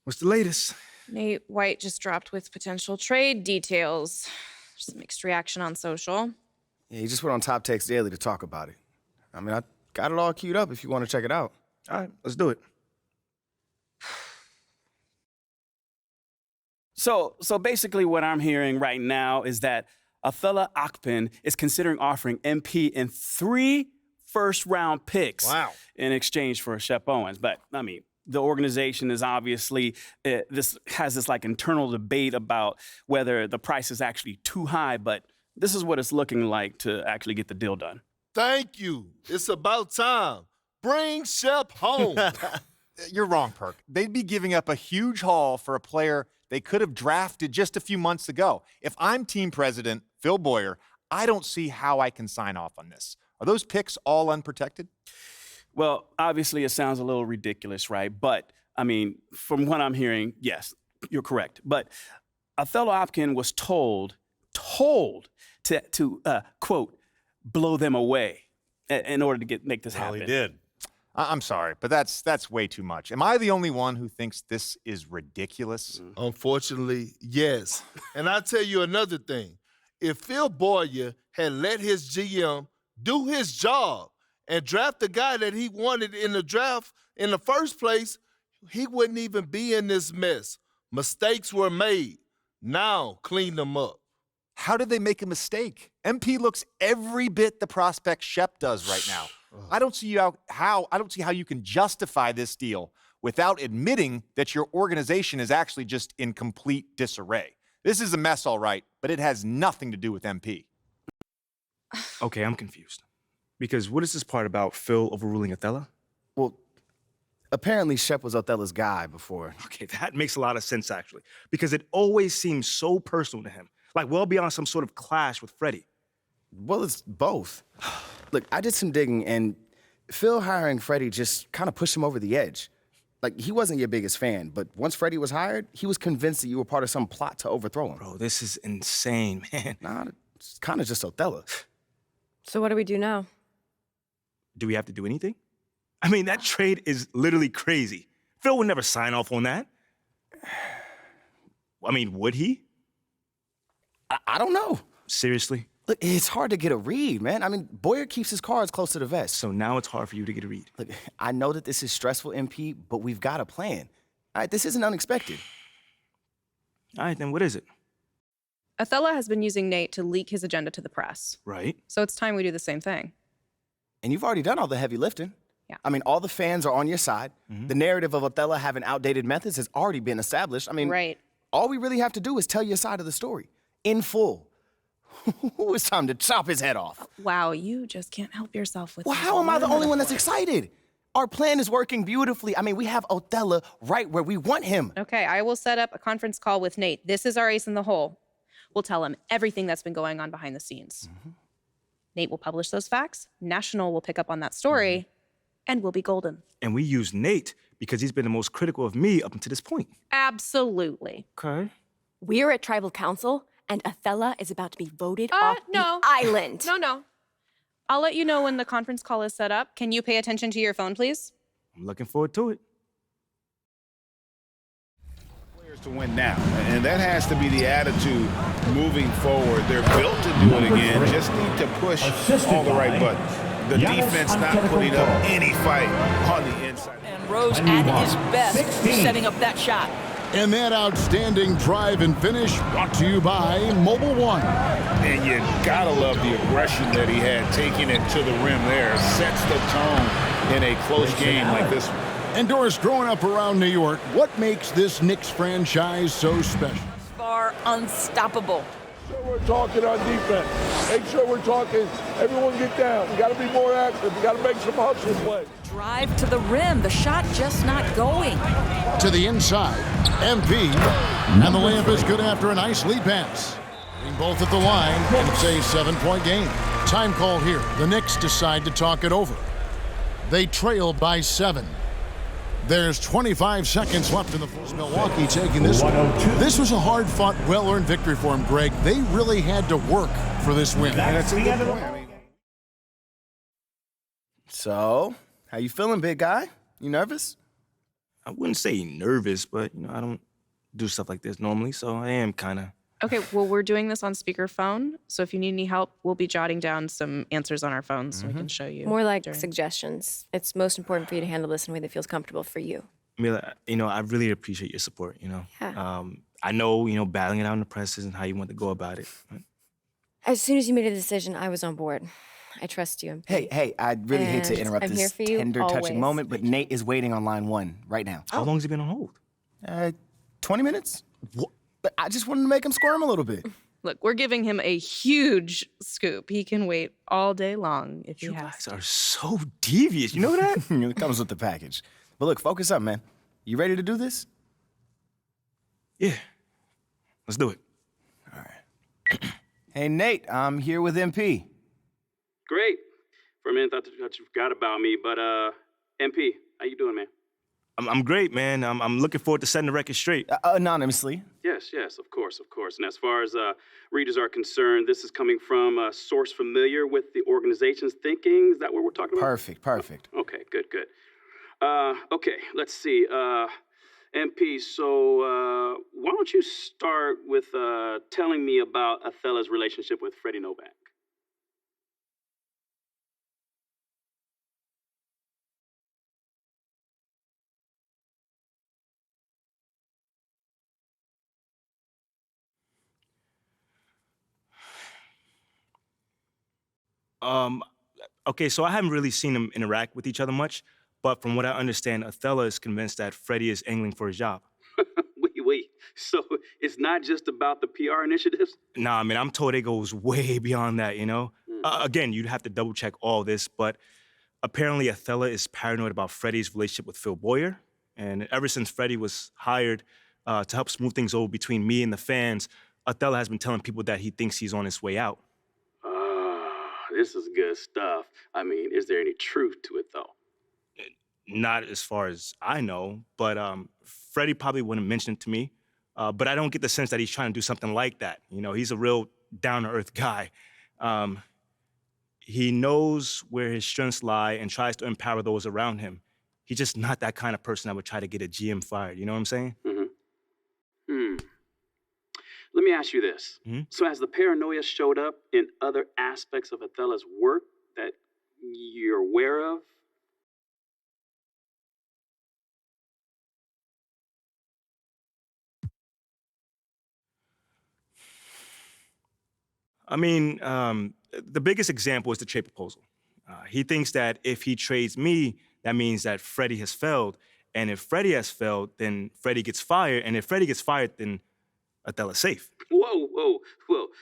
What's the latest? Nate White just dropped with potential trade details. There's some mixed reaction on social. Yeah, he just went on Top Takes Daily to talk about it. I mean, I got it all queued up if you want to check it out. All right, let's do it. So basically what I'm hearing right now is that Athellah Akpan is considering offering MP in 3 first-round picks in exchange for Shep Owens. But, I mean, the organization is obviously, this like internal debate about whether the price is actually too high, but this is what it's looking like to actually get the deal done. Thank you. It's about time. Bring Shep home. You're wrong, Perk. They'd be giving up a huge haul for a player they could have drafted just a few months ago. If I'm team president, Phil Boyer, I don't see how I can sign off on this. Are those picks all unprotected? Well, obviously it sounds a little ridiculous, right? But, I mean, from what I'm hearing, yes, you're correct. But Athellah Akpan was told to quote, blow them away in order to make this happen. Well, he did. I'm sorry, but that's way too much. Am I the only one who thinks this is ridiculous? Unfortunately, yes. And I'll tell you another thing. If Phil Boyer had let his GM do his job and draft the guy that he wanted in the draft in the first place, he wouldn't even be in this mess. Mistakes were made. Now clean them up. How did they make a mistake? MP looks every bit the prospect Shep does right now. I don't see how you can justify this deal without admitting that your organization is actually just in complete disarray. This is a mess, all right, but it has nothing to do with MP. Okay, I'm confused. Because what is this part about Phil overruling Athellah? Well, apparently Shep was Othellah's guy before. Okay, that makes a lot of sense, actually. Because it always seems so personal to him. Like well beyond some sort of clash with Freddie. Well, it's both. Look, I did some digging, and Phil hiring Freddie just kind of pushed him over the edge. Like, he wasn't your biggest fan, but once Freddie was hired, he was convinced that you were part of some plot to overthrow him. Bro, this is insane, man. Nah, it's kind of just Othellah. So what do we do now? Do we have to do anything? I mean, that trade is literally crazy. Phil would never sign off on that. I mean, would he? I don't know. Seriously? Look, it's hard to get a read, man. I mean, Boyer keeps his cards close to the vest. So now it's hard for you to get a read. Look, I know that this is stressful, MP, but we've got a plan. All right, this isn't unexpected. All right, then what is it? Athellah has been using Nate to leak his agenda to the press. Right. So it's time we do the same thing. And you've already done all the heavy lifting. Yeah. I mean, all the fans are on your side. Mm-hmm. The narrative of Athellah having outdated methods has already been established. I mean, Right. all we really have to do is tell your side of the story in full. It's time to chop his head off. Wow, you just can't help yourself with Well, that. how am I the only one that's excited? Our plan is working beautifully. I mean, we have Athellah right where we want him. Okay, I will set up a conference call with Nate. This is our ace in the hole. We'll tell him everything that's been going on behind the scenes. Mm-hmm. Nate will publish those facts. National will pick up on that story, and we'll be golden. And we use Nate because he's been the most critical of me up until this point. Absolutely. Okay. We're at Tribal Council, and Athellah is about to be voted off no. the island. No. I'll let you know when the conference call is set up. Can you pay attention to your phone, please? I'm looking forward to it. Players to win now, and that has to be the attitude moving forward. They're built to do it again. Just need to push all the right buttons. The defense not putting up any fight on the inside. And Rose at his best, setting up that shot. And that outstanding drive and finish brought to you by Mobile One. And you gotta love the aggression that he had, taking it to the rim there. Sets the tone in a close game like this one. And Doris, growing up around New York, what makes this Knicks franchise so special? Far unstoppable. We're talking on defense. Make sure we're talking. Everyone get down. We got to be more active. We got to make some hustle plays. Drive to the rim. The shot just not going. To the inside, MP. And the layup is good after a nice lead pass. Both at the line, and it's a 7-point game. Time call here. The Knicks decide to talk it over. They trail by 7. There's 25 seconds left in the first. Milwaukee taking this one. This was a hard-fought, well-earned victory for him, Greg. They really had to work for this win. And that's a good point. So, how you feeling, big guy? You nervous? I wouldn't say nervous, but I don't do stuff like this normally, so I am kind of. Okay, well, we're doing this on speakerphone, so if you need any help, we'll be jotting down some answers on our phones so we can show you. More like during- suggestions. It's most important for you to handle this in a way that feels comfortable for you. Mila, I really appreciate your support. Yeah. I know, battling it out in the press isn't how you want to go about it. But As soon as you made a decision, I was on board. I trust you. Hey, I really hate to And interrupt I'm here this for you tender, always. touching moment, but Nate is waiting on line 1 right now. How long has he been on hold? 20 minutes? What? But I just wanted to make him squirm a little bit. Look, we're giving him a huge scoop. He can wait all day long if he You has. guys are so devious. You know that? It comes with the package. But look, focus up, man. You ready to do this? Yeah. Let's do it. All right. Hey, Nate, I'm here with MP. Great. For a minute, I thought you forgot about me, but MP, how you doing, man? I'm great, man. I'm looking forward to setting the record straight. Anonymously. Yes, of course. And as far as readers are concerned, this is coming from a source familiar with the organization's thinking. Is that what we're talking about? Perfect. Okay, good. Okay, let's see. MP, so why don't you start with telling me about Othella's relationship with Freddie Novak? Okay, so I haven't really seen them interact with each other much, but from what I understand, Othella is convinced that Freddie is angling for his job. Wait. So it's not just about the PR initiatives? Nah, man, I'm told it goes way beyond that, Again, you'd have to double check all this, but apparently Othella is paranoid about Freddie's relationship with Phil Boyer. And ever since Freddie was hired to help smooth things over between me and the fans, Othella has been telling people that he thinks he's on his way out. This is good stuff. I mean, is there any truth to it, though? Not as far as I know, but Freddie probably wouldn't mention it to me. But I don't get the sense that he's trying to do something like that. He's a real down-to-earth guy. He knows where his strengths lie and tries to empower those around him. He's just not that kind of person that would try to get a GM fired. You know what I'm saying? Let me ask you this. Mm-hmm. So has the paranoia showed up in other aspects of Othella's work that you're aware of? I mean, the biggest example is the trade proposal. He thinks that if he trades me, that means that Freddie has failed. And if Freddie has failed, then Freddie gets fired. And if Freddie gets fired, then Othella's safe. Whoa.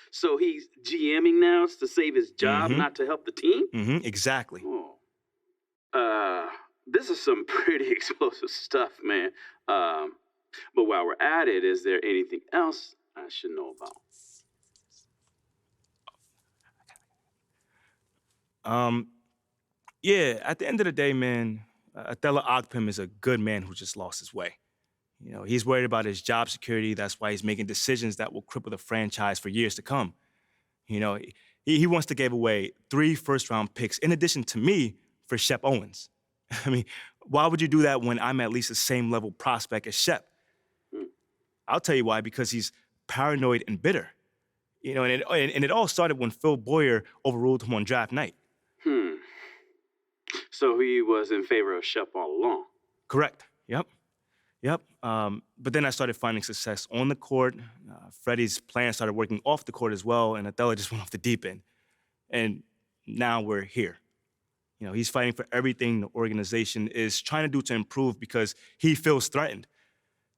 So he's GMing now to save his job, not to help the team? Exactly. Oh. This is some pretty explosive stuff, man. But while we're at it, is there anything else I should know about? Yeah, at the end of the day, man, Othella Akpem is a good man who just lost his way. He's worried about his job security. That's why he's making decisions that will cripple the franchise for years to come. He wants to give away 3 first-round picks in addition to me for Shep Owens. I mean, why would you do that when I'm at least the same level prospect as Shep? I'll tell you why, because he's paranoid and bitter. And it all started when Phil Boyer overruled him on draft night. So he was in favor of Shep all along? Correct. Yep. But then I started finding success on the court. Freddie's plan started working off the court as well, and Othella just went off the deep end. And now we're here. He's fighting for everything the organization is trying to do to improve because he feels threatened.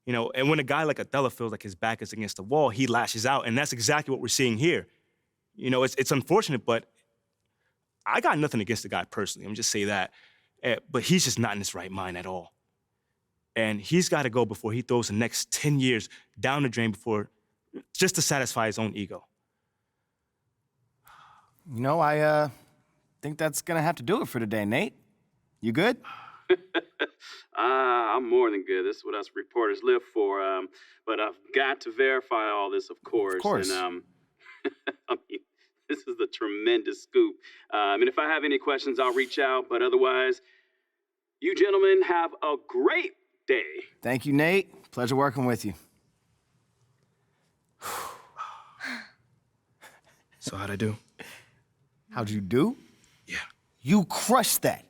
And when a guy like Othella feels like his back is against the wall, he lashes out, and that's exactly what we're seeing here. It's unfortunate, but I got nothing against the guy personally. I'm just say that. But he's just not in his right mind at all. And he's got to go before he throws the next 10 years down the drain just to satisfy his own ego. I think that's going to have to do it for today, Nate. You good? I'm more than good. This is what us reporters live for. But I've got to verify all this, of course. Of course. And, I mean, this is a tremendous scoop. And if I have any questions, I'll reach out. But otherwise, you gentlemen have a great day. Thank you, Nate. Pleasure working with you. So how'd I do? How'd you do? Yeah. You crushed that.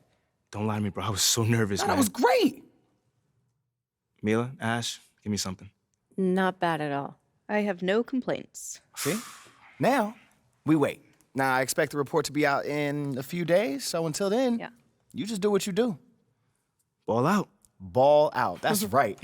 Don't lie to me, bro. I was so nervous, That man. was great. Mila, Ash, give me something. Not bad at all. I have no complaints. See? Now, we wait. Now, I expect the report to be out in a few days, so until then, Yeah. you just do what you do. Ball out. Ball out. That's right.